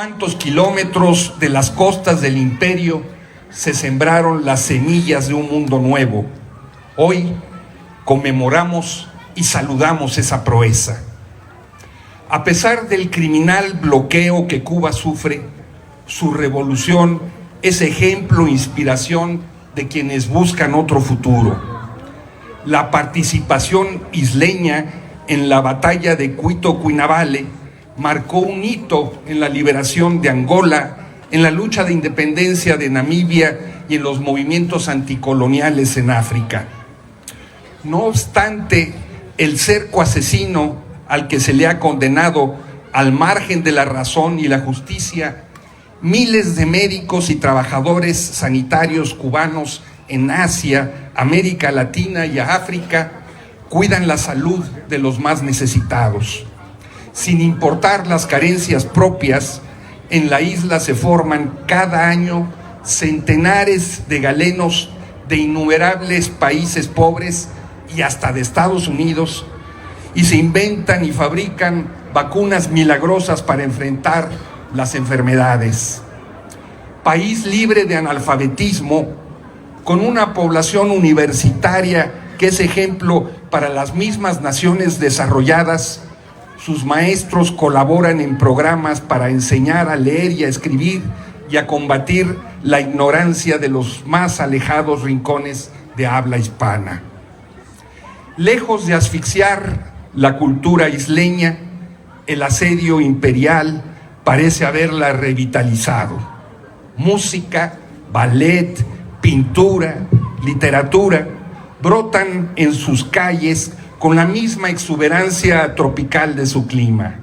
¿Cuántos kilómetros de las costas del imperio se sembraron las semillas de un mundo nuevo? Hoy conmemoramos y saludamos esa proeza. A pesar del criminal bloqueo que Cuba sufre, su revolución es ejemplo e inspiración de quienes buscan otro futuro. La participación isleña en la batalla de Cuito-Cuinavale marcó un hito en la liberación de Angola, en la lucha de independencia de Namibia y en los movimientos anticoloniales en África. No obstante, el cerco asesino al que se le ha condenado, al margen de la razón y la justicia, miles de médicos y trabajadores sanitarios cubanos en Asia, América Latina y África cuidan la salud de los más necesitados. Sin importar las carencias propias, en la isla se forman cada año centenares de galenos de innumerables países pobres y hasta de Estados Unidos, y se inventan y fabrican vacunas milagrosas para enfrentar las enfermedades. País libre de analfabetismo, con una población universitaria que es ejemplo para las mismas naciones desarrolladas. Sus maestros colaboran en programas para enseñar a leer y a escribir y a combatir la ignorancia de los más alejados rincones de habla hispana. Lejos de asfixiar la cultura isleña, el asedio imperial parece haberla revitalizado. Música, ballet, pintura, literatura brotan en sus calles con la misma exuberancia tropical de su clima.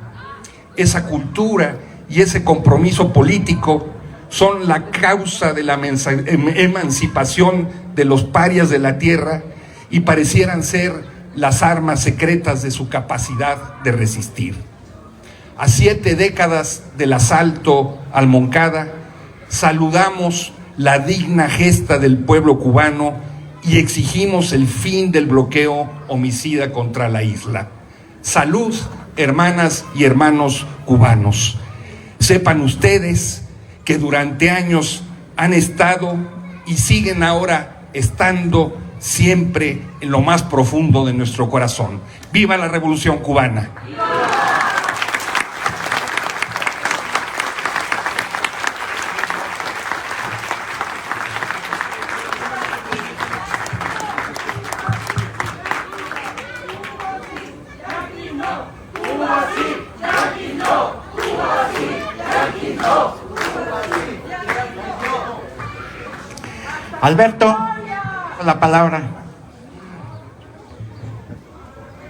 Esa cultura y ese compromiso político son la causa de la emancipación de los parias de la tierra y parecieran ser las armas secretas de su capacidad de resistir. A 7 décadas del asalto al Moncada, saludamos la digna gesta del pueblo cubano y exigimos el fin del bloqueo homicida contra la isla. Salud, hermanas y hermanos cubanos. Sepan ustedes que durante años han estado y siguen ahora estando siempre en lo más profundo de nuestro corazón. ¡Viva la Revolución Cubana! Alberto, la palabra.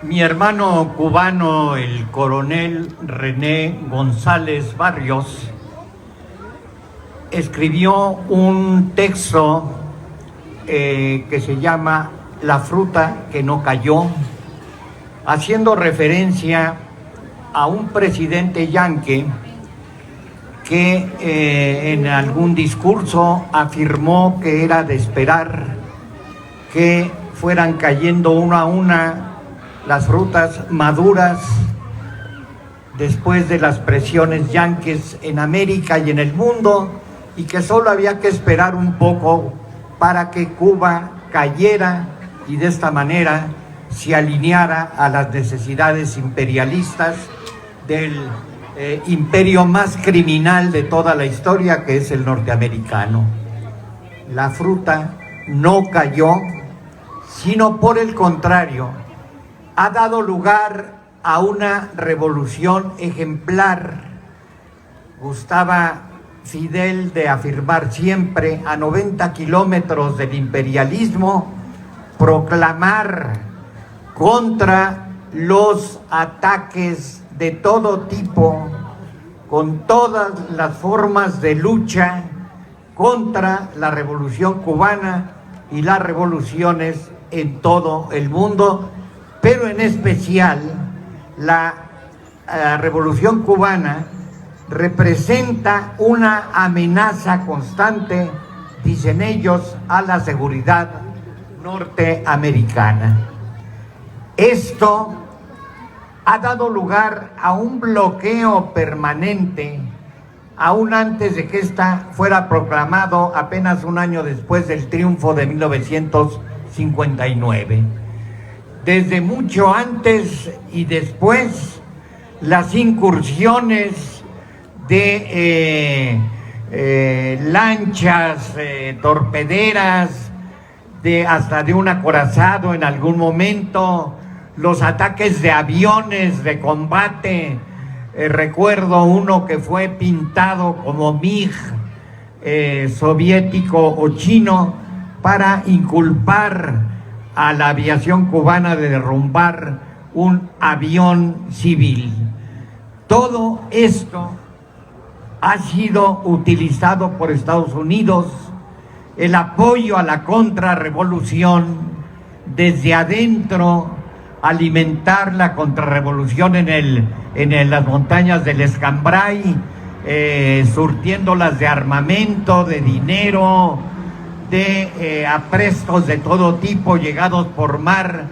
Mi hermano cubano, el coronel René González Barrios, escribió un texto que se llama La fruta que no cayó, haciendo referencia a un presidente yanqui que en algún discurso afirmó que era de esperar que fueran cayendo una a una las frutas maduras después de las presiones yanquis en América y en el mundo, y que solo había que esperar un poco para que Cuba cayera y de esta manera se alineara a las necesidades imperialistas del imperio más criminal de toda la historia, que es el norteamericano. La fruta no cayó, sino por el contrario, ha dado lugar a una revolución ejemplar. Gustaba Fidel de afirmar siempre, a 90 kilómetros del imperialismo, proclamar contra los ataques de todo tipo, con todas las formas de lucha contra la Revolución Cubana y las revoluciones en todo el mundo, pero en especial la Revolución Cubana representa una amenaza constante, dicen ellos, a la seguridad norteamericana. Esto ha dado lugar a un bloqueo permanente aún antes de que ésta fuera proclamado apenas un año después del triunfo de 1959. Desde mucho antes y después, las incursiones de lanchas torpederas, hasta de un acorazado en algún momento, los ataques de aviones de combate. Recuerdo uno que fue pintado como MiG soviético o chino para inculpar a la aviación cubana de derrumbar un avión civil. Todo esto ha sido utilizado por Estados Unidos, el apoyo a la contrarrevolución desde adentro, alimentar la contrarrevolución en las montañas del Escambray, surtiéndolas de armamento, de dinero, de aprestos de todo tipo llegados por mar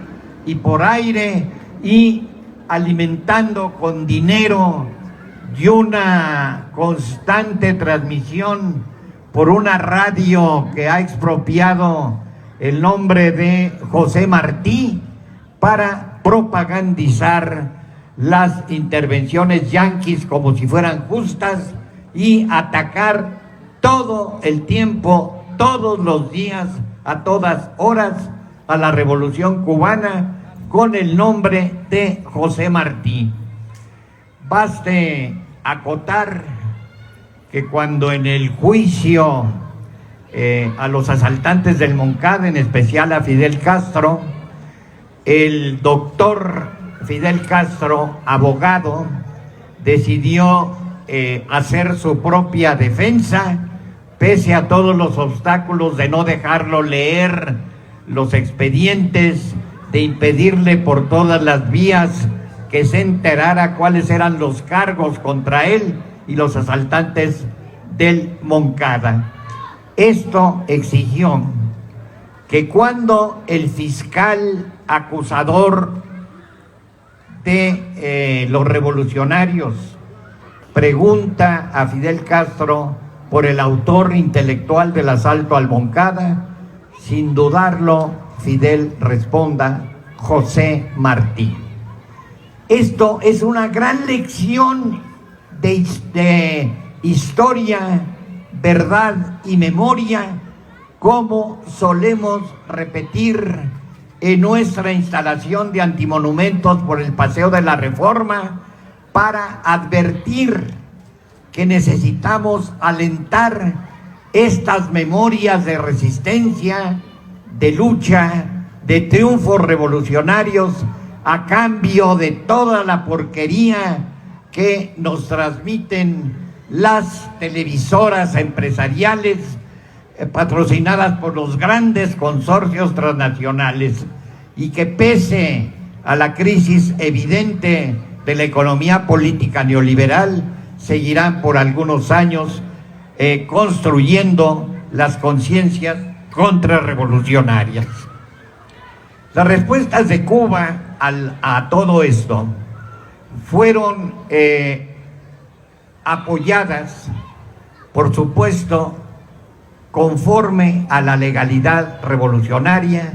y por aire, y alimentando con dinero y una constante transmisión por una radio que ha expropiado el nombre de José Martí para propagandizar las intervenciones yanquis como si fueran justas y atacar todo el tiempo, todos los días, a todas horas, a la Revolución Cubana con el nombre de José Martí. Baste acotar que cuando en el juicio a los asaltantes del Moncada, en especial a Fidel Castro, el doctor Fidel Castro, abogado, decidió hacer su propia defensa, pese a todos los obstáculos de no dejarlo leer los expedientes, de impedirle por todas las vías que se enterara cuáles eran los cargos contra él y los asaltantes del Moncada. Esto exigió que cuando el fiscal acusador de los revolucionarios pregunta a Fidel Castro por el autor intelectual del asalto al Moncada, sin dudarlo, Fidel responda: José Martí. Esto es una gran lección de historia, verdad y memoria, como solemos repetir en nuestra instalación de antimonumentos por el Paseo de la Reforma, para advertir que necesitamos alentar estas memorias de resistencia, de lucha, de triunfos revolucionarios, a cambio de toda la porquería que nos transmiten las televisoras empresariales patrocinadas por los grandes consorcios transnacionales, y que pese a la crisis evidente de la economía política neoliberal, seguirán por algunos años construyendo las conciencias contrarrevolucionarias. Las respuestas de Cuba a todo esto fueron apoyadas, por supuesto, conforme a la legalidad revolucionaria,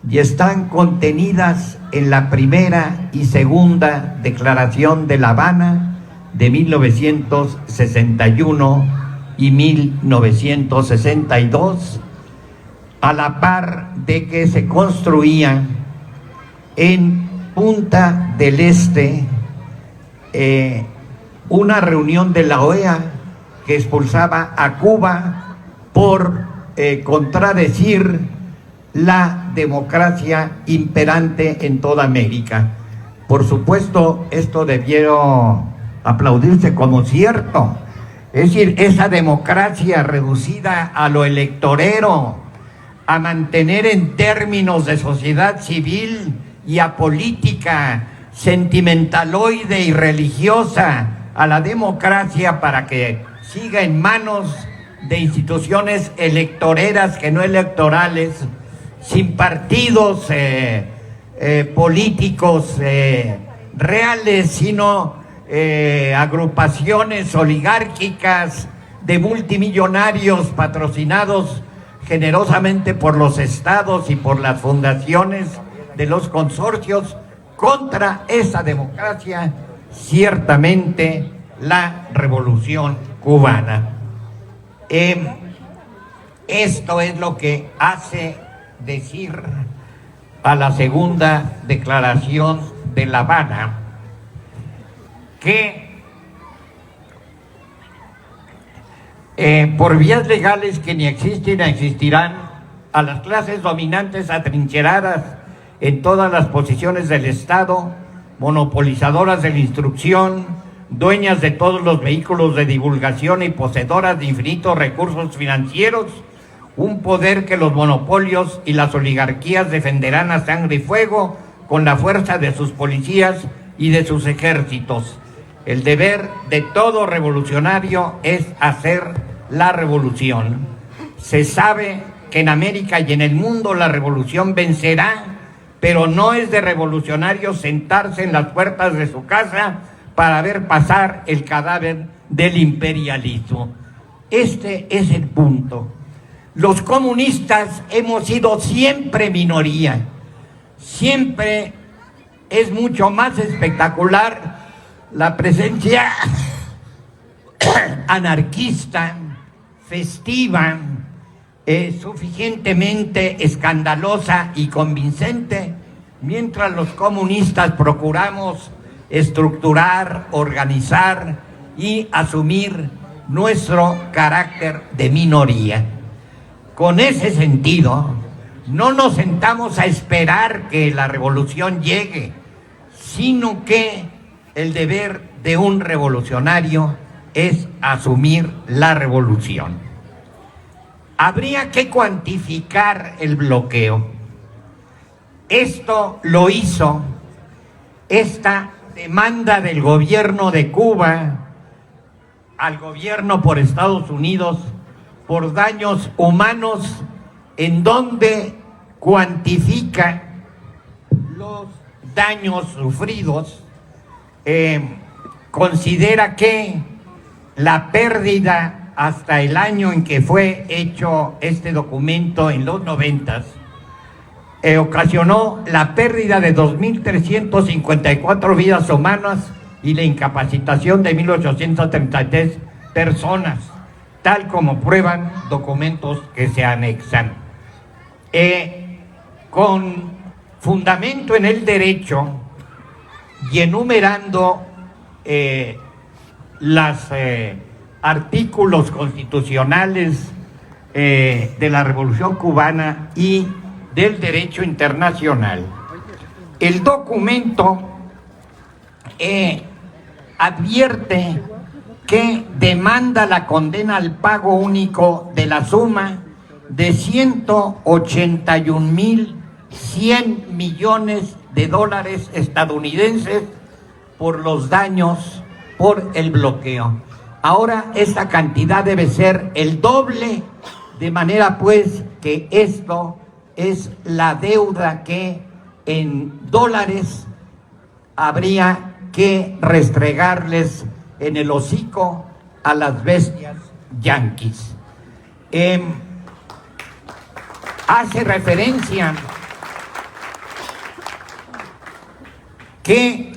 y están contenidas en la primera y segunda Declaración de La Habana de 1961 y 1962, a la par de que se construía en Punta del Este una reunión de la OEA que expulsaba a Cuba por contradecir la democracia imperante en toda América. Por supuesto, esto debió aplaudirse como cierto. Es decir, esa democracia reducida a lo electorero, a mantener en términos de sociedad civil y apolítica, sentimentaloide y religiosa, a la democracia para que siga en manos de instituciones electoreras que no electorales, sin partidos políticos reales, sino agrupaciones oligárquicas de multimillonarios patrocinados generosamente por los estados y por las fundaciones de los consorcios contra esa democracia, ciertamente la Revolución Cubana. Esto es lo que hace decir a la segunda declaración de La Habana que por vías legales que ni existen ni existirán, a las clases dominantes atrincheradas en todas las posiciones del Estado, monopolizadoras de la instrucción, dueñas de todos los vehículos de divulgación y poseedoras de infinitos recursos financieros, un poder que los monopolios y las oligarquías defenderán a sangre y fuego con la fuerza de sus policías y de sus ejércitos. El deber de todo revolucionario es hacer la revolución. Se sabe que en América y en el mundo la revolución vencerá, pero no es de revolucionario sentarse en las puertas de su casa para ver pasar el cadáver del imperialismo. Este es el punto. Los comunistas hemos sido siempre minoría. Siempre es mucho más espectacular la presencia anarquista, festiva, suficientemente escandalosa y convincente, mientras los comunistas procuramos estructurar, organizar y asumir nuestro carácter de minoría. Con ese sentido, no nos sentamos a esperar que la revolución llegue, sino que el deber de un revolucionario es asumir la revolución. Habría que cuantificar el bloqueo. Esto lo hizo esta demanda del gobierno de Cuba al gobierno por Estados Unidos por daños humanos, en donde cuantifica los daños sufridos. Considera que la pérdida hasta el año en que fue hecho este documento, en los 90, ocasionó la pérdida de 2.354 vidas humanas y la incapacitación de 1.833 personas, tal como prueban documentos que se anexan. Con fundamento en el derecho y enumerando los artículos constitucionales de la Revolución Cubana y del derecho internacional, el documento advierte que demanda la condena al pago único de la suma de 181.100 millones de dólares estadounidenses por los daños por el bloqueo. Ahora esta cantidad debe ser el doble, de manera pues que esto es la deuda que en dólares habría que restregarles en el hocico a las bestias yanquis. Hace referencia que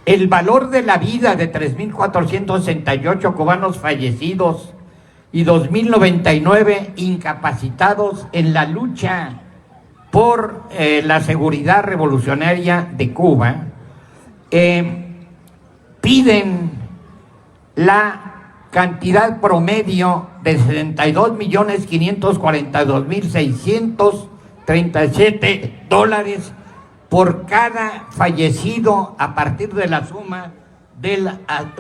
el valor de la vida de 3.468 cubanos fallecidos y 2.099 incapacitados en la lucha por la seguridad revolucionaria de Cuba, piden la cantidad promedio de 72.542.637 dólares por cada fallecido a partir de la suma de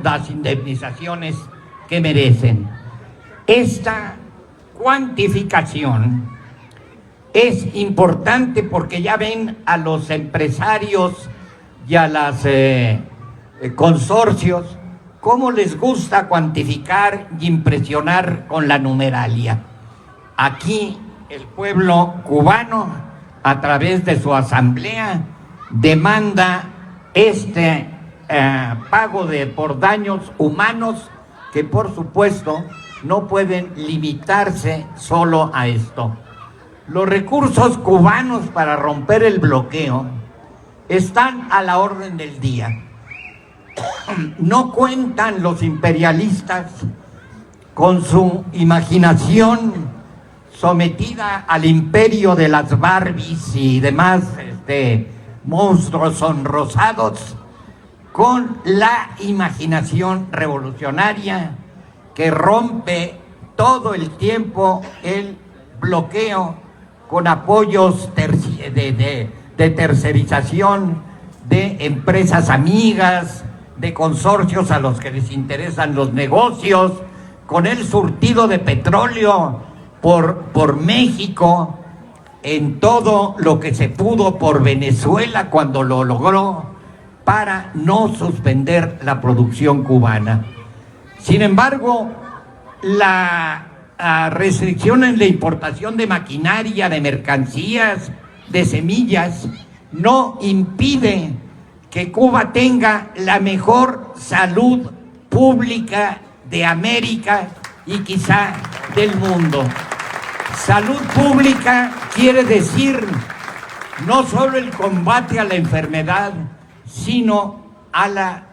las indemnizaciones que merecen. Esta cuantificación es importante porque ya ven a los empresarios y a los consorcios cómo les gusta cuantificar y impresionar con la numeralia. Aquí el pueblo cubano, a través de su asamblea, demanda este pago por daños humanos que por supuesto no pueden limitarse solo a esto. Los recursos cubanos para romper el bloqueo están a la orden del día. No cuentan los imperialistas con su imaginación sometida al imperio de las Barbies y demás monstruos sonrosados, con la imaginación revolucionaria que rompe todo el tiempo el bloqueo con apoyos de tercerización de empresas amigas, de consorcios a los que les interesan los negocios, con el surtido de petróleo por México, en todo lo que se pudo por Venezuela cuando lo logró, para no suspender la producción cubana. Sin embargo, la restricción en la importación de maquinaria, de mercancías, de semillas, no impide que Cuba tenga la mejor salud pública de América y quizá del mundo. Salud pública quiere decir no solo el combate a la enfermedad, sino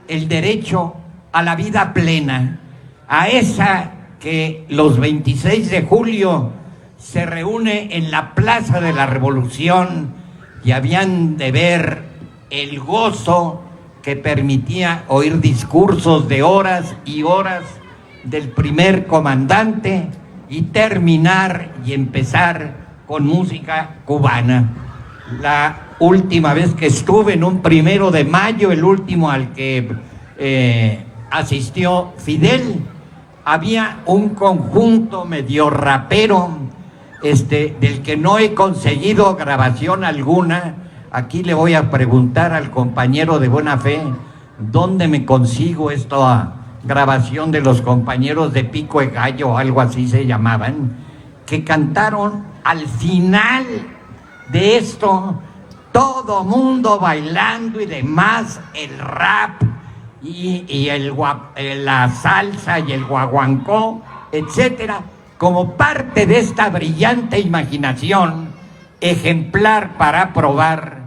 el derecho a la vida plena, a esa que los 26 de julio se reúne en la Plaza de la Revolución y habían de ver el gozo que permitía oír discursos de horas y horas del primer comandante y terminar y empezar con música cubana. La última vez que estuve en un 1 de mayo, el último al que asistió Fidel, había un conjunto medio rapero, del que no he conseguido grabación alguna. Aquí le voy a preguntar al compañero de buena fe, ¿dónde me consigo esta grabación de los compañeros de Pico de Gallo o algo así se llamaban, que cantaron al final de esto, todo mundo bailando y demás, el rap y la salsa y el guaguancó, etcétera, como parte de esta brillante imaginación ejemplar para probar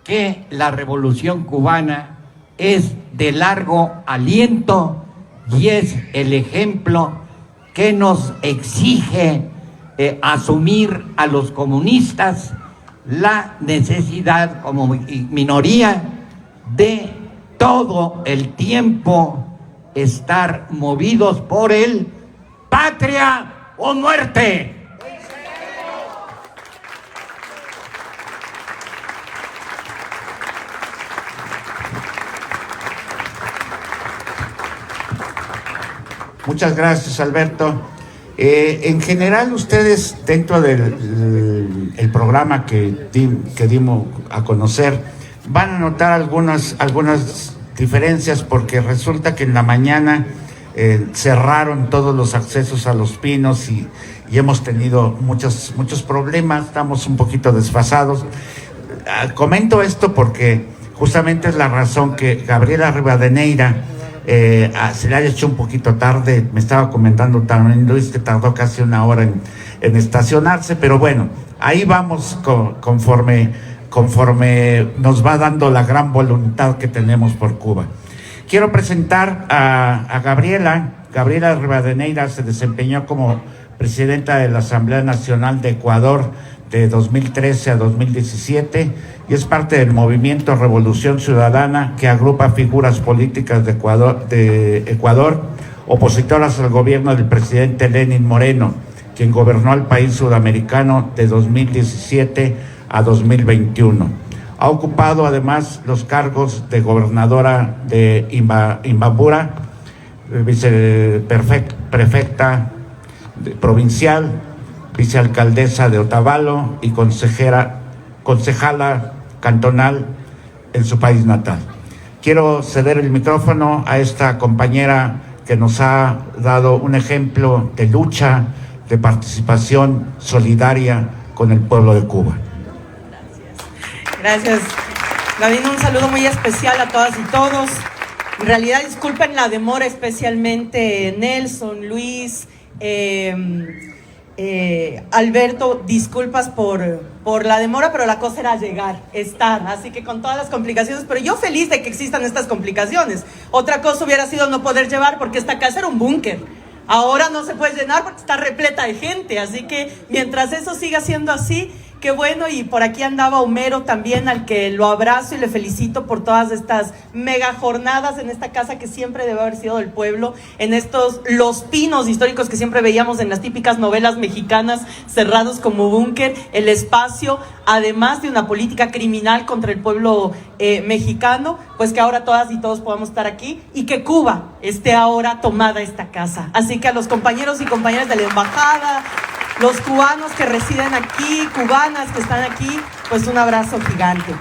que la revolución cubana es de largo aliento y es el ejemplo que nos exige asumir a los comunistas la necesidad como minoría de todo el tiempo estar movidos por el patria o muerte. Muchas gracias, Alberto. En general, ustedes dentro del el programa que dimos a conocer van a notar algunas diferencias, porque resulta que en la mañana cerraron todos los accesos a Los Pinos y hemos tenido muchos problemas, estamos un poquito desfasados. Comento esto porque justamente es la razón que Gabriela Rivadeneira se le haya hecho un poquito tarde. Me estaba comentando también Luis que tardó casi 1 hora en estacionarse, pero bueno, ahí vamos conforme nos va dando la gran voluntad que tenemos por Cuba. Quiero presentar a Gabriela Rivadeneira. Se desempeñó como presidenta de la Asamblea Nacional de Ecuador de 2013 a 2017 y es parte del movimiento Revolución Ciudadana, que agrupa figuras políticas de Ecuador opositoras al gobierno del presidente Lenín Moreno, quien gobernó al país sudamericano de 2017 a 2021. Ha ocupado además los cargos de gobernadora de Imbabura, viceprefecta provincial, vicealcaldesa de Otavalo y concejala cantonal en su país natal. Quiero ceder el micrófono a esta compañera que nos ha dado un ejemplo de lucha, de participación solidaria con el pueblo de Cuba. Gracias. Gabino, un saludo muy especial a todas y todos. En realidad, disculpen la demora, especialmente Nelson, Luis, Alberto, disculpas por la demora, pero la cosa era llegar, estar, así que con todas las complicaciones, pero yo feliz de que existan estas complicaciones. Otra cosa hubiera sido no poder llevar, porque esta casa era un búnker. Ahora no se puede llenar porque está repleta de gente, así que mientras eso siga siendo así, qué bueno. Y por aquí andaba Homero también, al que lo abrazo y le felicito por todas estas mega jornadas en esta casa que siempre debe haber sido del pueblo, en estos Los Pinos históricos que siempre veíamos en las típicas novelas mexicanas, cerrados como búnker, el espacio, además de una política criminal contra el pueblo mexicano, pues que ahora todas y todos podamos estar aquí y que Cuba esté ahora tomada esta casa. Así que a los compañeros y compañeras de la embajada, los cubanos que residen aquí, cubanas que están aquí, pues un abrazo gigante.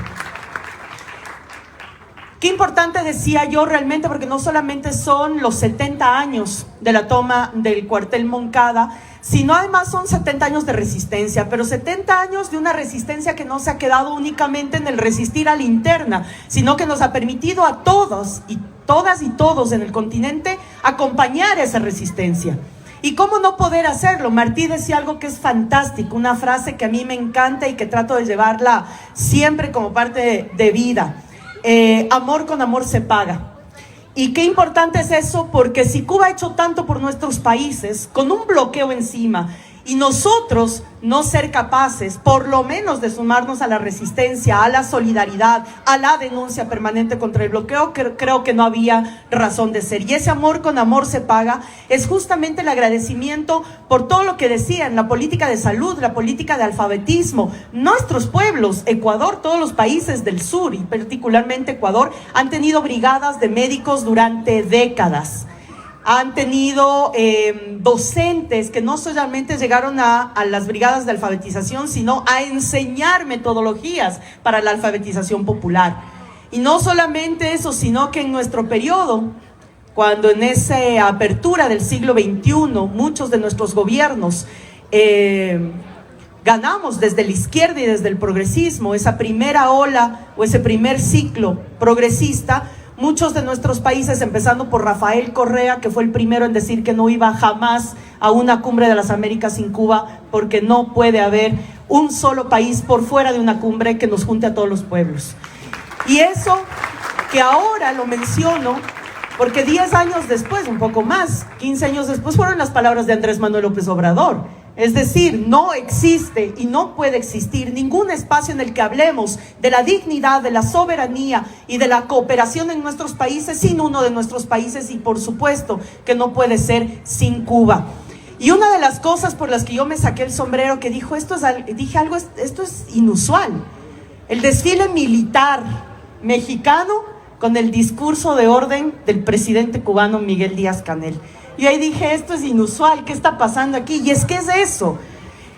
Qué importante, decía yo, realmente, porque no solamente son los 70 años de la toma del cuartel Moncada, sino además son 70 años de resistencia, pero 70 años de una resistencia que no se ha quedado únicamente en el resistir a la interna, sino que nos ha permitido a todos y todas y todos en el continente acompañar esa resistencia. ¿Y cómo no poder hacerlo? Martí decía algo que es fantástico, una frase que a mí me encanta y que trato de llevarla siempre como parte de vida. Amor con amor se paga. Y qué importante es eso, porque si Cuba ha hecho tanto por nuestros países, con un bloqueo encima, y nosotros no ser capaces, por lo menos, de sumarnos a la resistencia, a la solidaridad, a la denuncia permanente contra el bloqueo, creo que no había razón de ser. Y ese amor con amor se paga es justamente el agradecimiento por todo lo que decían, la política de salud, la política de alfabetismo. Nuestros pueblos, Ecuador, todos los países del sur y particularmente Ecuador, han tenido brigadas de médicos durante décadas. Han tenido docentes que no solamente llegaron a las brigadas de alfabetización, sino a enseñar metodologías para la alfabetización popular. Y no solamente eso, sino que en nuestro periodo, cuando en esa apertura del siglo XXI, muchos de nuestros gobiernos ganamos desde la izquierda y desde el progresismo, esa primera ola o ese primer ciclo progresista, muchos de nuestros países, empezando por Rafael Correa, que fue el primero en decir que no iba jamás a una cumbre de las Américas sin Cuba, porque no puede haber un solo país por fuera de una cumbre que nos junte a todos los pueblos. Y eso que ahora lo menciono, porque 10 años después, un poco más, 15 años después, fueron las palabras de Andrés Manuel López Obrador. Es decir, no existe y no puede existir ningún espacio en el que hablemos de la dignidad, de la soberanía y de la cooperación en nuestros países sin uno de nuestros países, y por supuesto que no puede ser sin Cuba. Y una de las cosas por las que yo me saqué el sombrero, que dije esto es inusual, el desfile militar mexicano con el discurso de orden del presidente cubano Miguel Díaz-Canel. Y ahí dije, esto es inusual, ¿qué está pasando aquí? Y es que es eso.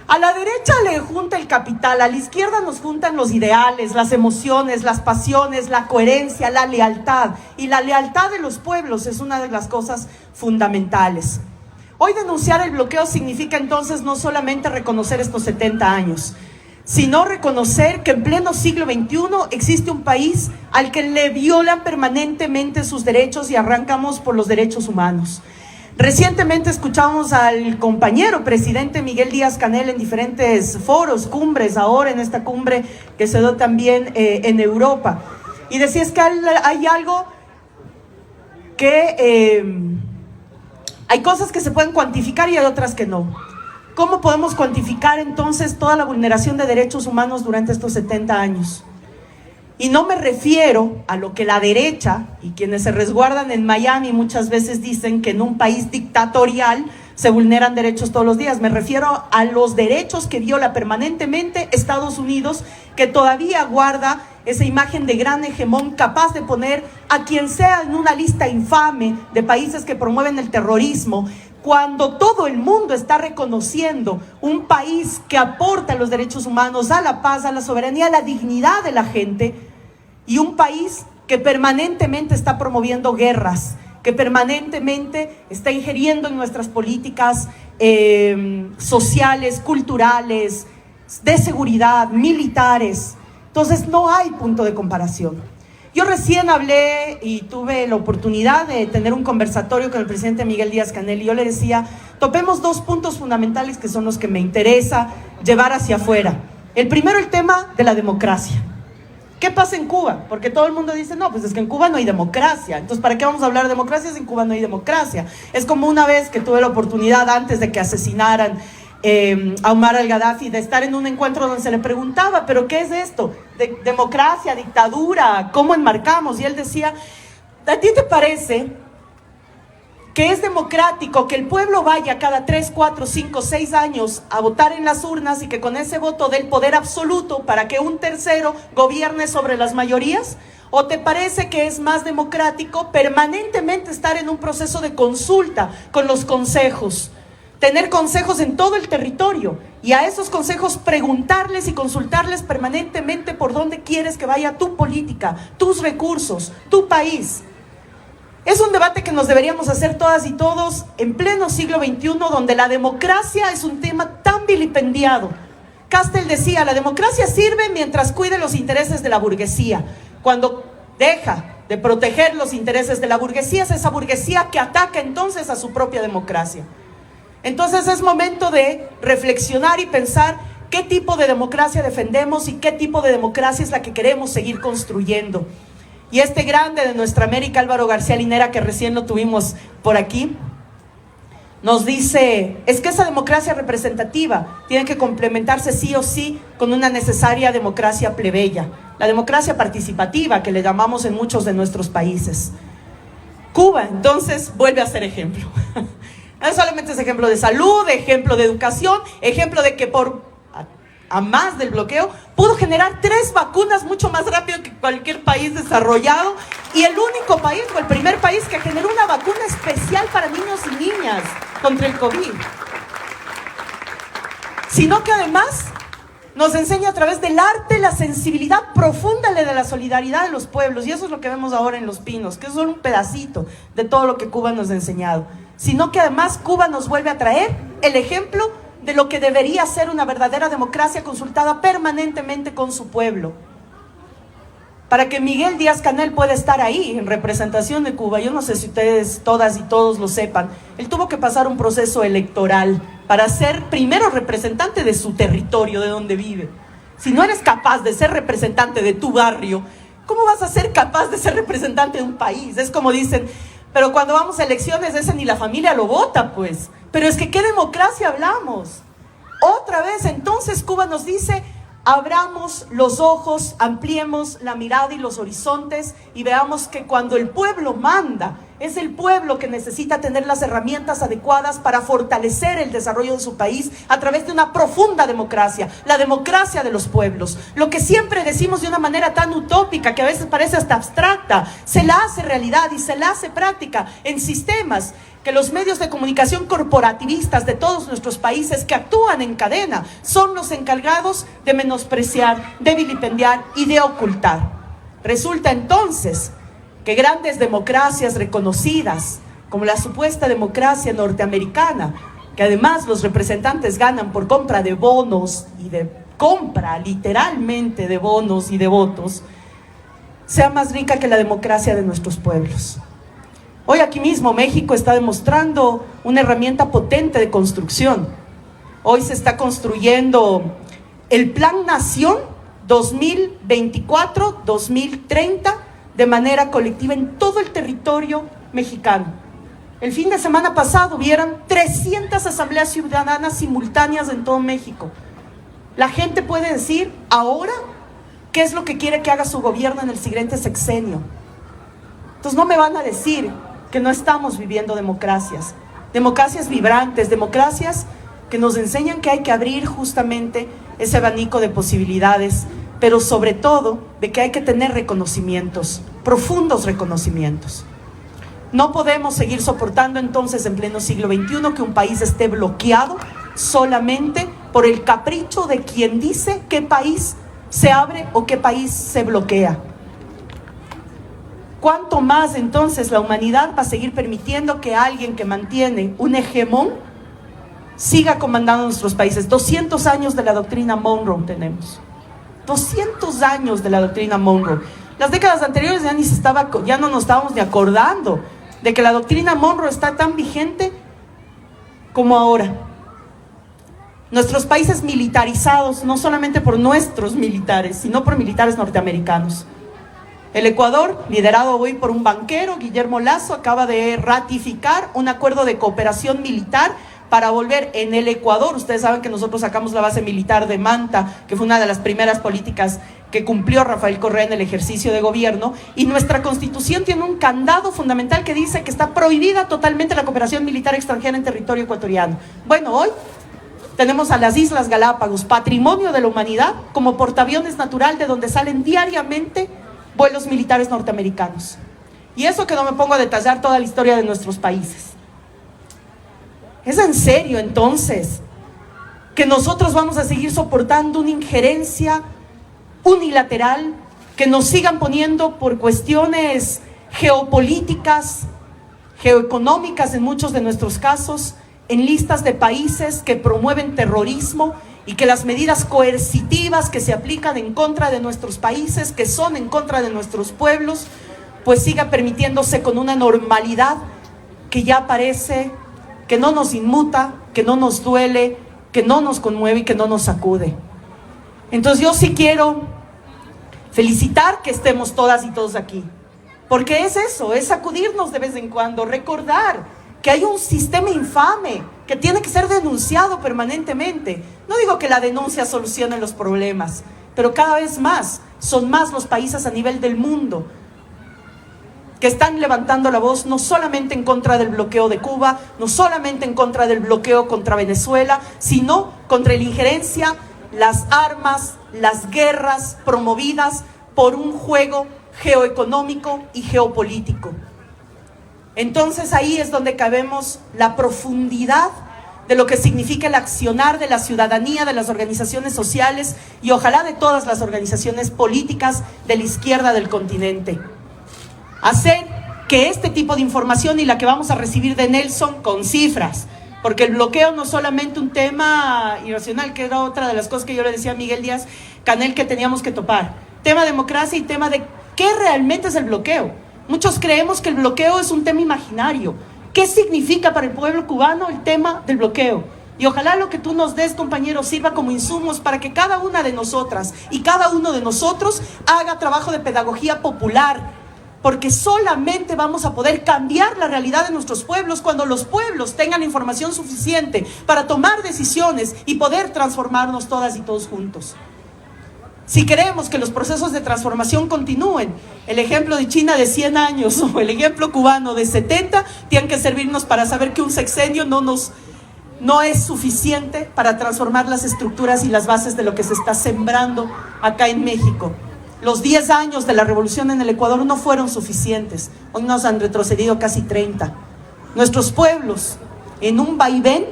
A la derecha le junta el capital, a la izquierda nos juntan los ideales, las emociones, las pasiones, la coherencia, la lealtad. Y la lealtad de los pueblos es una de las cosas fundamentales. Hoy denunciar el bloqueo significa entonces no solamente reconocer estos 70 años, sino reconocer que en pleno siglo XXI existe un país al que le violan permanentemente sus derechos, y arrancamos por los derechos humanos. Recientemente escuchamos al compañero presidente Miguel Díaz-Canel en diferentes foros, cumbres, ahora en esta cumbre que se dio también en Europa. Y decía, es que hay algo que... hay cosas que se pueden cuantificar y hay otras que no. ¿Cómo podemos cuantificar entonces toda la vulneración de derechos humanos durante estos 70 años? Y no me refiero a lo que la derecha y quienes se resguardan en Miami muchas veces dicen, que en un país dictatorial se vulneran derechos todos los días. Me refiero a los derechos que viola permanentemente Estados Unidos, que todavía guarda esa imagen de gran hegemón capaz de poner a quien sea en una lista infame de países que promueven el terrorismo, cuando todo el mundo está reconociendo un país que aporta los derechos humanos, a la paz, a la soberanía, a la dignidad de la gente, y un país que permanentemente está promoviendo guerras, que permanentemente está ingiriendo en nuestras políticas sociales, culturales, de seguridad, militares. Entonces no hay punto de comparación. Yo recién hablé y tuve la oportunidad de tener un conversatorio con el presidente Miguel Díaz-Canel y yo le decía, topemos dos puntos fundamentales que son los que me interesa llevar hacia afuera. El primero, el tema de la democracia. ¿Qué pasa en Cuba? Porque todo el mundo dice, no, pues es que en Cuba no hay democracia. Entonces, ¿para qué vamos a hablar de democracia si en Cuba no hay democracia? Es como una vez que tuve la oportunidad, antes de que asesinaran a Omar al-Gaddafi, de estar en un encuentro donde se le preguntaba, ¿pero qué es esto? Democracia, dictadura, ¿cómo enmarcamos? Y él decía, ¿a ti te parece que es democrático que el pueblo vaya cada 3, 4, 5, 6 años a votar en las urnas y que con ese voto dé el poder absoluto para que un tercero gobierne sobre las mayorías? ¿O te parece que es más democrático permanentemente estar en un proceso de consulta con los consejos? Tener consejos en todo el territorio y a esos consejos preguntarles y consultarles permanentemente por dónde quieres que vaya tu política, tus recursos, tu país. Es un debate que nos deberíamos hacer todas y todos en pleno siglo XXI, donde la democracia es un tema tan vilipendiado. Castel decía, la democracia sirve mientras cuide los intereses de la burguesía. Cuando deja de proteger los intereses de la burguesía, es esa burguesía que ataca entonces a su propia democracia. Entonces es momento de reflexionar y pensar qué tipo de democracia defendemos y qué tipo de democracia es la que queremos seguir construyendo. Y este grande de nuestra América, Álvaro García Linera, que recién lo tuvimos por aquí, nos dice, es que esa democracia representativa tiene que complementarse sí o sí con una necesaria democracia plebeya, la democracia participativa que le llamamos en muchos de nuestros países. Cuba, entonces, vuelve a ser ejemplo. No solamente es ejemplo de salud, ejemplo de educación, ejemplo de que a más del bloqueo, pudo generar 3 vacunas mucho más rápido que cualquier país desarrollado, y el único país, o el primer país que generó una vacuna especial para niños y niñas contra el COVID. Sino que además nos enseña a través del arte la sensibilidad profunda de la solidaridad de los pueblos, y eso es lo que vemos ahora en Los Pinos, que es solo un pedacito de todo lo que Cuba nos ha enseñado. Sino que además Cuba nos vuelve a traer el ejemplo de lo que debería ser una verdadera democracia consultada permanentemente con su pueblo. Para que Miguel Díaz-Canel pueda estar ahí en representación de Cuba, yo no sé si ustedes todas y todos lo sepan, él tuvo que pasar un proceso electoral para ser primero representante de su territorio, de donde vive. Si no eres capaz de ser representante de tu barrio, ¿cómo vas a ser capaz de ser representante de un país? Es como dicen, pero cuando vamos a elecciones ese ni la familia lo vota, pues. Pero es que ¿qué democracia hablamos? Otra vez, entonces Cuba nos dice, abramos los ojos, ampliemos la mirada y los horizontes y veamos que cuando el pueblo manda, es el pueblo que necesita tener las herramientas adecuadas para fortalecer el desarrollo de su país a través de una profunda democracia, la democracia de los pueblos. Lo que siempre decimos de una manera tan utópica, que a veces parece hasta abstracta, se la hace realidad y se la hace práctica en sistemas que los medios de comunicación corporativistas de todos nuestros países que actúan en cadena son los encargados de menospreciar, de vilipendiar y de ocultar. Resulta entonces que grandes democracias reconocidas, como la supuesta democracia norteamericana, que además los representantes ganan por compra de bonos y de compra literalmente de bonos y de votos, sea más rica que la democracia de nuestros pueblos. Hoy aquí mismo México está demostrando una herramienta potente de construcción. Hoy se está construyendo el Plan Nación 2024-2030 de manera colectiva en todo el territorio mexicano. El fin de semana pasado hubieron 300 asambleas ciudadanas simultáneas en todo México. La gente puede decir ahora qué es lo que quiere que haga su gobierno en el siguiente sexenio. Entonces no me van a decir que no estamos viviendo democracias vibrantes, democracias que nos enseñan que hay que abrir justamente ese abanico de posibilidades, pero sobre todo de que hay que tener reconocimientos, profundos reconocimientos. No podemos seguir soportando entonces en pleno siglo XXI que un país esté bloqueado solamente por el capricho de quien dice qué país se abre o qué país se bloquea. ¿Cuánto más entonces la humanidad va a seguir permitiendo que alguien que mantiene un hegemón siga comandando nuestros países? 200 años de la doctrina Monroe tenemos. 200 años de la doctrina Monroe. Las décadas anteriores ya no nos estábamos ni acordando de que la doctrina Monroe está tan vigente como ahora. Nuestros países militarizados, no solamente por nuestros militares, sino por militares norteamericanos. El Ecuador, liderado hoy por un banquero, Guillermo Lasso, acaba de ratificar un acuerdo de cooperación militar para volver en el Ecuador. Ustedes saben que nosotros sacamos la base militar de Manta, que fue una de las primeras políticas que cumplió Rafael Correa en el ejercicio de gobierno, y nuestra Constitución tiene un candado fundamental que dice que está prohibida totalmente la cooperación militar extranjera en territorio ecuatoriano. Bueno, hoy tenemos a las Islas Galápagos, patrimonio de la humanidad, como portaaviones natural de donde salen diariamente vuelos militares norteamericanos. Y eso que no me pongo a detallar toda la historia de nuestros países. ¿Es en serio entonces que nosotros vamos a seguir soportando una injerencia unilateral, que nos sigan poniendo por cuestiones geopolíticas, geoeconómicas en muchos de nuestros casos, en listas de países que promueven terrorismo, y que las medidas coercitivas que se aplican en contra de nuestros países, que son en contra de nuestros pueblos, pues siga permitiéndose con una normalidad que ya parece que no nos inmuta, que no nos duele, que no nos conmueve y que no nos sacude? Entonces yo sí quiero felicitar que estemos todas y todos aquí, porque es eso, es sacudirnos de vez en cuando, recordar que hay un sistema infame que tiene que ser denunciado permanentemente. No digo que la denuncia solucione los problemas, pero cada vez más son más los países a nivel del mundo que están levantando la voz, no solamente en contra del bloqueo de Cuba, no solamente en contra del bloqueo contra Venezuela, sino contra la injerencia, las armas, las guerras promovidas por un juego geoeconómico y geopolítico. Entonces ahí es donde cabemos la profundidad de lo que significa el accionar de la ciudadanía, de las organizaciones sociales y ojalá de todas las organizaciones políticas de la izquierda del continente. Hacer que este tipo de información y la que vamos a recibir de Nelson con cifras, porque el bloqueo no es solamente un tema irracional, que era otra de las cosas que yo le decía a Miguel Díaz Canel que teníamos que topar. Tema democracia y tema de qué realmente es el bloqueo. Muchos creemos que el bloqueo es un tema imaginario. ¿Qué significa para el pueblo cubano el tema del bloqueo? Y ojalá lo que tú nos des, compañero, sirva como insumos para que cada una de nosotras y cada uno de nosotros haga trabajo de pedagogía popular, porque solamente vamos a poder cambiar la realidad de nuestros pueblos cuando los pueblos tengan información suficiente para tomar decisiones y poder transformarnos todas y todos juntos. Si queremos que los procesos de transformación continúen, el ejemplo de China de 100 años o el ejemplo cubano de 70 tienen que servirnos para saber que un sexenio no es suficiente para transformar las estructuras y las bases de lo que se está sembrando acá en México. Los 10 años de la revolución en el Ecuador no fueron suficientes, hoy nos han retrocedido casi 30. Nuestros pueblos, en un vaivén,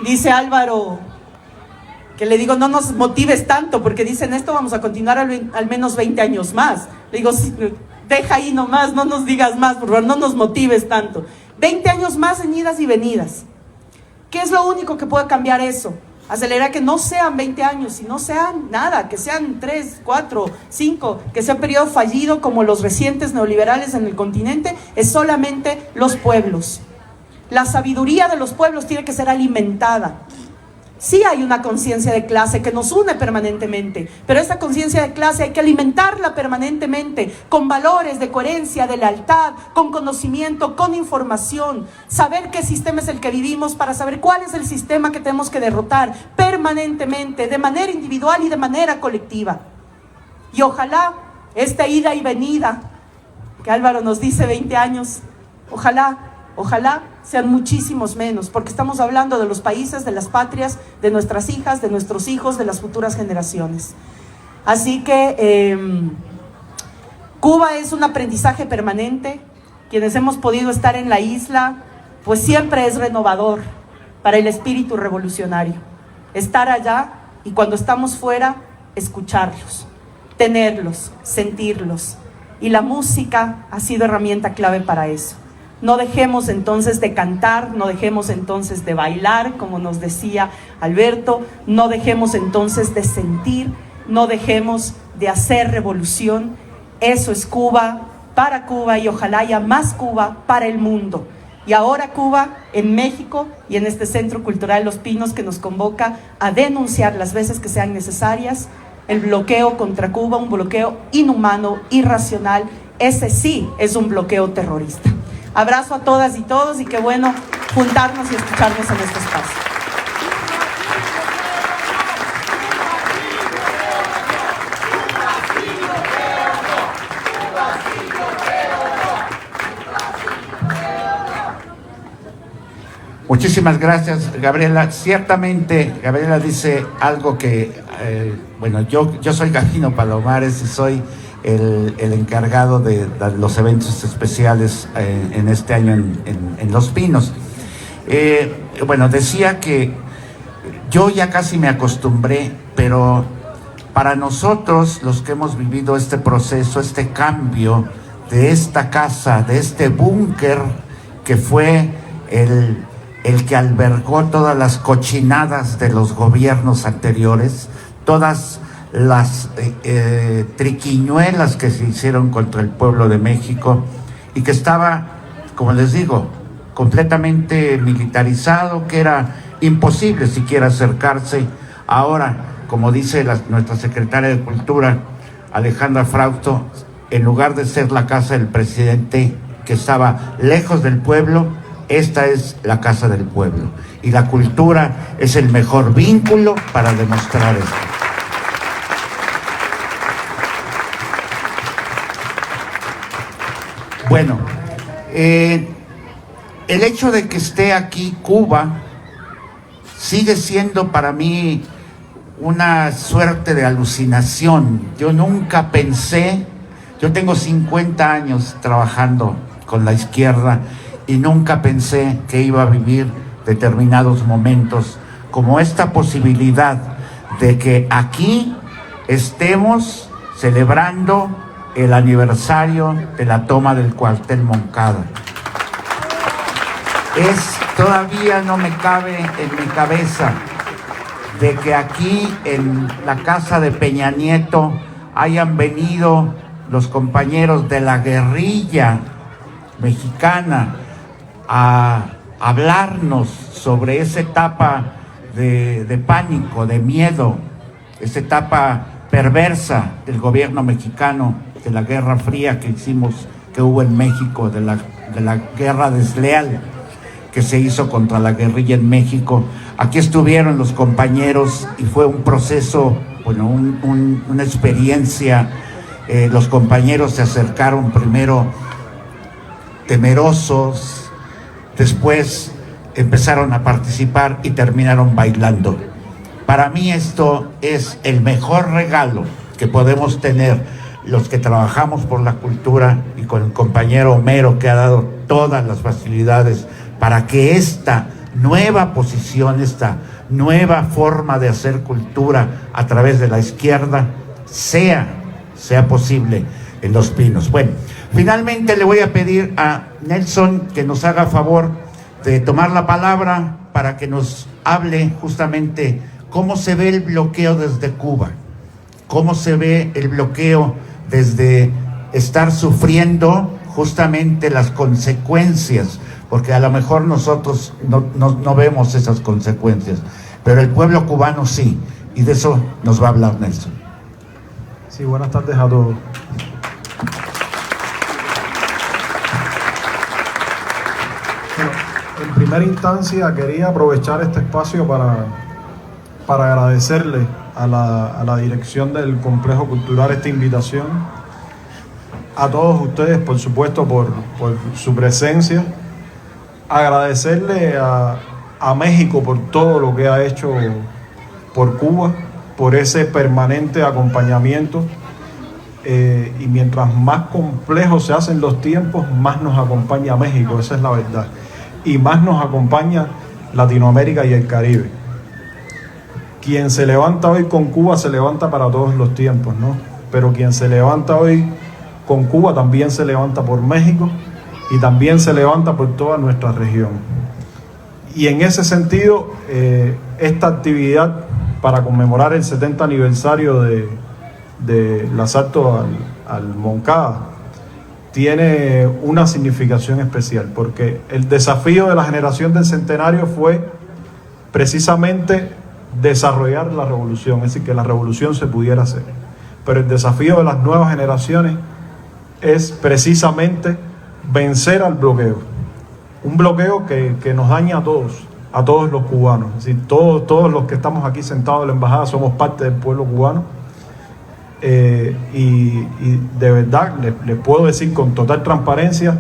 dice Álvaro, que le digo, no nos motives tanto, porque dicen esto vamos a continuar al menos 20 años más. Le digo, sí, deja ahí nomás, no nos digas más, por favor, no nos motives tanto. 20 años más en idas y venidas. ¿Qué es lo único que puede cambiar eso? Acelerar que no sean 20 años, sino sean nada, que sean 3, 4, 5, que sea un periodo fallido como los recientes neoliberales en el continente, es solamente los pueblos. La sabiduría de los pueblos tiene que ser alimentada. Sí hay una conciencia de clase que nos une permanentemente, pero esa conciencia de clase hay que alimentarla permanentemente con valores de coherencia, de lealtad, con conocimiento, con información, saber qué sistema es el que vivimos para saber cuál es el sistema que tenemos que derrotar permanentemente, de manera individual y de manera colectiva. Y ojalá esta ida y venida, que Álvaro nos dice 20 años, ojalá sean muchísimos menos, porque estamos hablando de los países, de las patrias, de nuestras hijas, de nuestros hijos, de las futuras generaciones. Así que Cuba es un aprendizaje permanente. Quienes hemos podido estar en la isla, pues siempre es renovador para el espíritu revolucionario. Estar allá y cuando estamos fuera, escucharlos, tenerlos, sentirlos. Y la música ha sido herramienta clave para eso. No dejemos entonces de cantar, no dejemos entonces de bailar, como nos decía Alberto, no dejemos entonces de sentir, no dejemos de hacer revolución. Eso es Cuba, para Cuba, y ojalá haya más Cuba para el mundo. Y ahora Cuba, en México y en este Centro Cultural Los Pinos, que nos convoca a denunciar las veces que sean necesarias el bloqueo contra Cuba, un bloqueo inhumano, irracional. Ese sí es un bloqueo terrorista. Abrazo a todas y todos, y qué bueno juntarnos y escucharnos en este espacio. Muchísimas gracias, Gabriela. Ciertamente, Gabriela dice algo que, bueno, yo soy Gabino Palomares y soy el encargado de los eventos especiales en este año en Los Pinos. Bueno, decía que yo ya casi me acostumbré, pero para nosotros, los que hemos vivido este proceso, este cambio de esta casa, de este búnker que fue el que albergó todas las cochinadas de los gobiernos anteriores, todas las triquiñuelas que se hicieron contra el pueblo de México, y que estaba, como les digo, completamente militarizado, que era imposible siquiera acercarse. Ahora, como dice nuestra secretaria de Cultura, Alejandra Frausto, en lugar de ser la casa del presidente que estaba lejos del pueblo, esta es la casa del pueblo, y la cultura es el mejor vínculo para demostrar esto. Bueno, el hecho de que esté aquí Cuba sigue siendo para mí una suerte de alucinación. Yo nunca pensé, yo tengo 50 años trabajando con la izquierda, y nunca pensé que iba a vivir determinados momentos como esta posibilidad de que aquí estemos celebrando el aniversario de la toma del cuartel Moncada. Todavía no me cabe en mi cabeza de que aquí en la casa de Peña Nieto hayan venido los compañeros de la guerrilla mexicana a hablarnos sobre esa etapa de pánico, de miedo, esa etapa perversa del gobierno mexicano, de la Guerra Fría que hubo en México, de la guerra desleal que se hizo contra la guerrilla en México. Aquí estuvieron los compañeros y fue un proceso, bueno, una experiencia. Los compañeros se acercaron primero temerosos, después empezaron a participar y terminaron bailando. Para mí esto es el mejor regalo que podemos tener los que trabajamos por la cultura, y con el compañero Homero, que ha dado todas las facilidades para que esta nueva posición, esta nueva forma de hacer cultura a través de la izquierda sea posible en Los Pinos. Bueno, finalmente le voy a pedir a Nelson que nos haga favor de tomar la palabra para que nos hable justamente cómo se ve el bloqueo desde Cuba, cómo se ve el bloqueo desde estar sufriendo justamente las consecuencias, porque a lo mejor nosotros no vemos esas consecuencias, pero el pueblo cubano sí, y de eso nos va a hablar Nelson. Sí, buenas tardes a todos. Bueno, en primera instancia quería aprovechar este espacio para agradecerle a la dirección del Complejo Cultural esta invitación, a todos ustedes, por supuesto, por su presencia, agradecerle a México por todo lo que ha hecho por Cuba, por ese permanente acompañamiento, y mientras más complejos se hacen los tiempos, más nos acompaña México, esa es la verdad, y más nos acompaña Latinoamérica y el Caribe. Quien se levanta hoy con Cuba se levanta para todos los tiempos, ¿no? Pero quien se levanta hoy con Cuba también se levanta por México y también se levanta por toda nuestra región. Y en ese sentido, esta actividad para conmemorar el 70 aniversario de del asalto al Moncada tiene una significación especial, porque el desafío de la generación del centenario fue precisamente desarrollar la revolución, es decir, que la revolución se pudiera hacer. Pero el desafío de las nuevas generaciones es precisamente vencer al bloqueo. Un bloqueo que nos daña a todos los cubanos. Es decir, todos los que estamos aquí sentados en la embajada somos parte del pueblo cubano. Y de verdad les puedo decir con total transparencia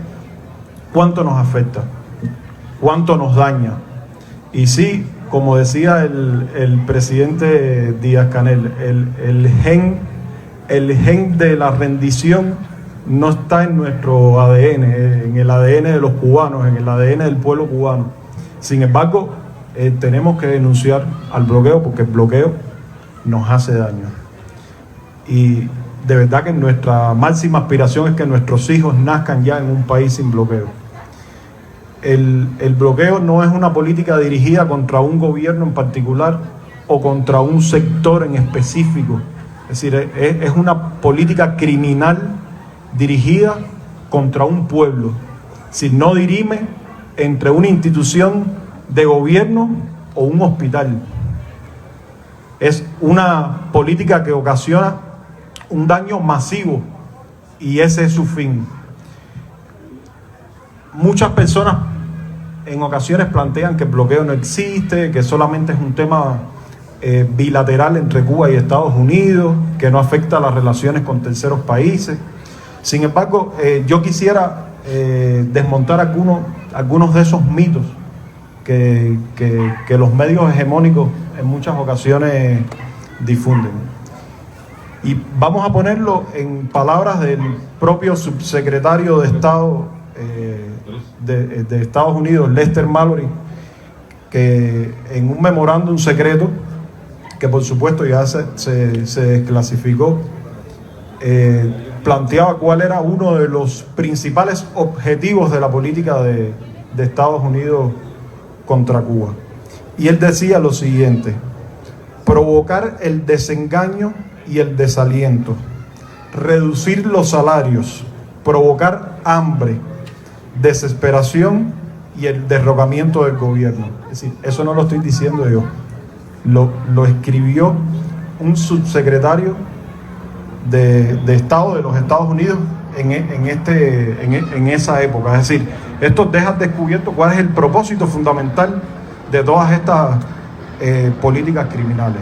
cuánto nos afecta, cuánto nos daña. Y sí, como decía el presidente Díaz-Canel, el gen de la rendición no está en nuestro ADN, en el ADN de los cubanos, en el ADN del pueblo cubano. Sin embargo, tenemos que denunciar al bloqueo, porque el bloqueo nos hace daño. Y de verdad que nuestra máxima aspiración es que nuestros hijos nazcan ya en un país sin bloqueo. El bloqueo no es una política dirigida contra un gobierno en particular o contra un sector en específico. Es decir, es una política criminal dirigida contra un pueblo. Si no dirime entre una institución de gobierno o un hospital. Es una política que ocasiona un daño masivo y ese es su fin. Muchas personas en ocasiones plantean que el bloqueo no existe, que solamente es un tema bilateral entre Cuba y Estados Unidos, que no afecta las relaciones con terceros países. Sin embargo, yo quisiera desmontar algunos de esos mitos que los medios hegemónicos en muchas ocasiones difunden. Y vamos a ponerlo en palabras del propio subsecretario de Estado de Estados Unidos, Lester Mallory, que en un memorándum secreto, que por supuesto ya se desclasificó, planteaba cuál era uno de los principales objetivos de la política de Estados Unidos contra Cuba. Y él decía lo siguiente: provocar el desengaño y el desaliento, reducir los salarios, provocar hambre, desesperación y el derrocamiento del gobierno. Es decir, eso no lo estoy diciendo yo, lo escribió un subsecretario de Estado de los Estados Unidos en esa época. Es decir, esto deja descubierto cuál es el propósito fundamental de todas estas políticas criminales.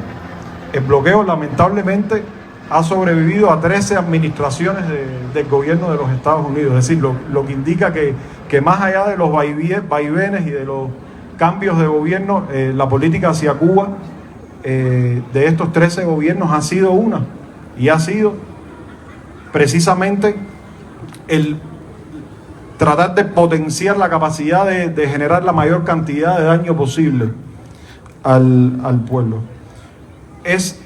El bloqueo lamentablemente ha sobrevivido a 13 administraciones del gobierno de los Estados Unidos. Es decir, lo que indica que más allá de los vaivenes y de los cambios de gobierno, la política hacia Cuba de estos 13 gobiernos ha sido una, y ha sido precisamente el tratar de potenciar la capacidad de generar la mayor cantidad de daño posible al pueblo. Es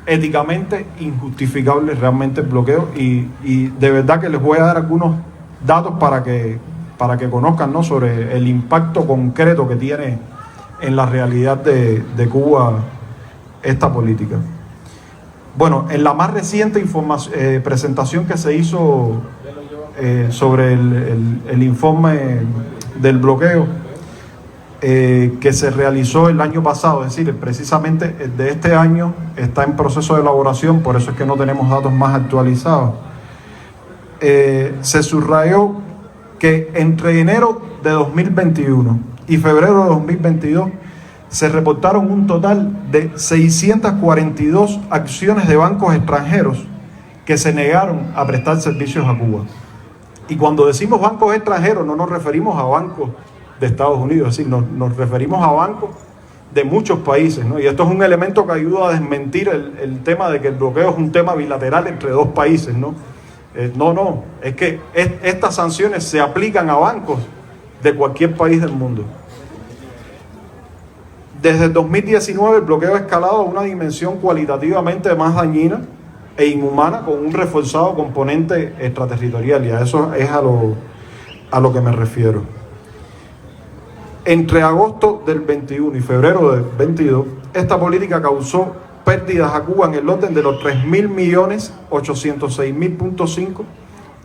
éticamente injustificable realmente el bloqueo, y de verdad que les voy a dar algunos datos para que conozcan, ¿no?, sobre el impacto concreto que tiene en la realidad de Cuba esta política. Bueno, en la más reciente presentación que se hizo sobre el informe del bloqueo que se realizó el año pasado, es decir, precisamente el de este año está en proceso de elaboración, por eso es que no tenemos datos más actualizados. Se subrayó que entre enero de 2021 y febrero de 2022 se reportaron un total de 642 acciones de bancos extranjeros que se negaron a prestar servicios a Cuba. Y cuando decimos bancos extranjeros no nos referimos a bancos de Estados Unidos, es decir, nos referimos a bancos de muchos países, ¿no? Y esto es un elemento que ayuda a desmentir el tema de que el bloqueo es un tema bilateral entre dos países, ¿no? No, es que estas sanciones se aplican a bancos de cualquier país del mundo. Desde el 2019 el bloqueo ha escalado a una dimensión cualitativamente más dañina e inhumana, con un reforzado componente extraterritorial, y a eso es a lo que me refiero. Entre agosto del 21 y febrero del 22, esta política causó pérdidas a Cuba en el orden de los 3.806.5,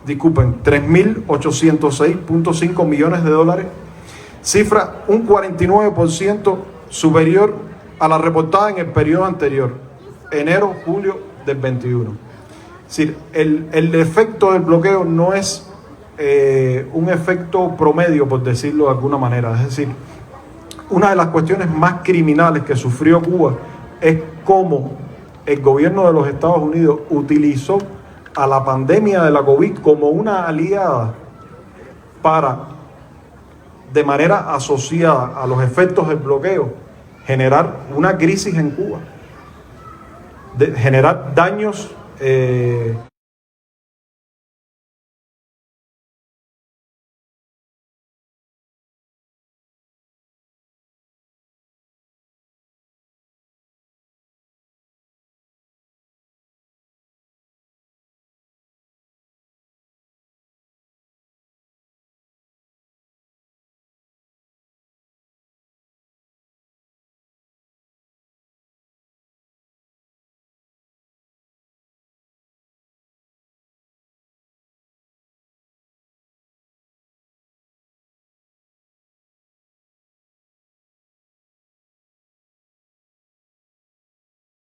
disculpen, 3.806.5 millones de dólares, cifra un 49% superior a la reportada en el periodo anterior, enero-julio del 21. Es decir, el efecto del bloqueo no es un efecto promedio, por decirlo de alguna manera. Es decir, una de las cuestiones más criminales que sufrió Cuba es cómo el gobierno de los Estados Unidos utilizó a la pandemia de la COVID como una aliada para, de manera asociada a los efectos del bloqueo, generar una crisis en Cuba, generar daños